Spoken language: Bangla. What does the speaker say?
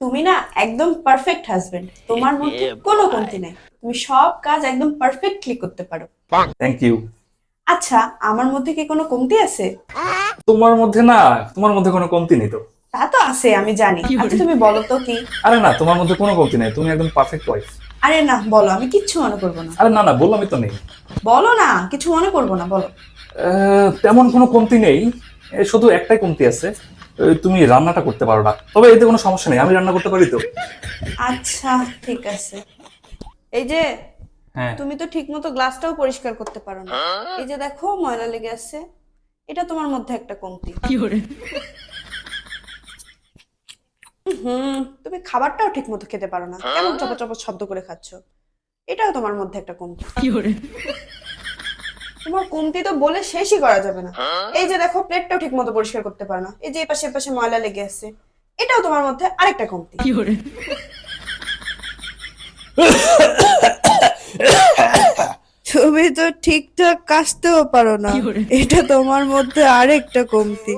তুমি না একদম পারফেক্ট হাজবেন্ড, তোমার মধ্যে কোনো কমতি নাই। তুমি সব কাজ একদম পারফেক্টলি করতে পারো। Thank you. আচ্ছা, আমার মধ্যে কি কোনো কমতি আছে? তোমার মধ্যে না, তোমার মধ্যে কোনো কমতি নেই তো। তা তো আছে, আমি জানি। আচ্ছা তুমি বলো তো কি। আরে না, তোমার মধ্যে কোনো কমতি নেই, তুমি একদম পারফেক্ট ওয়াইফ। আরে না, বলো, আমি কিচ্ছু মনে করবো না। আরে না না, বললামই তো নেই। বলো না, কিছু মনে করবো না, বলো। তেমন কোনো কমতি নেই। শুধু একটাই কমতি আছে, তুমি রান্নাটা করতে পারো না। তবে এতে কোনো সমস্যা নেই, আমি রান্না করতে পারি তো। আচ্ছা, ঠিক আছে। এই যে, হ্যাঁ। তুমি তো ঠিক মতো গ্লাসটাও পরিষ্কার করতে পারো না। এই যে দেখো, ময়লা লেগে আছে। এটা তোমার মধ্যে একটা কমতি। তুমি খাবারটাও ঠিক মতো খেতে পারো না, কেমন চপা চপা শব্দ করে খাচ্ছ। এটাও তোমার মধ্যে একটা কমতি। তোমার কমতি তো বলে শেষই করা যাবে না। এই যে দেখো, প্লেটটাও ঠিক মতো পরিষ্কার করতে পারো না। এই যে এপাশে এপাশে ময়লা লেগে আছে। এটাও তোমার মধ্যে আরেকটা কমতি। তুমি তো ঠিকঠাক কাশতেও পারো না, এটা তোমার মধ্যে আরেকটা কমতি।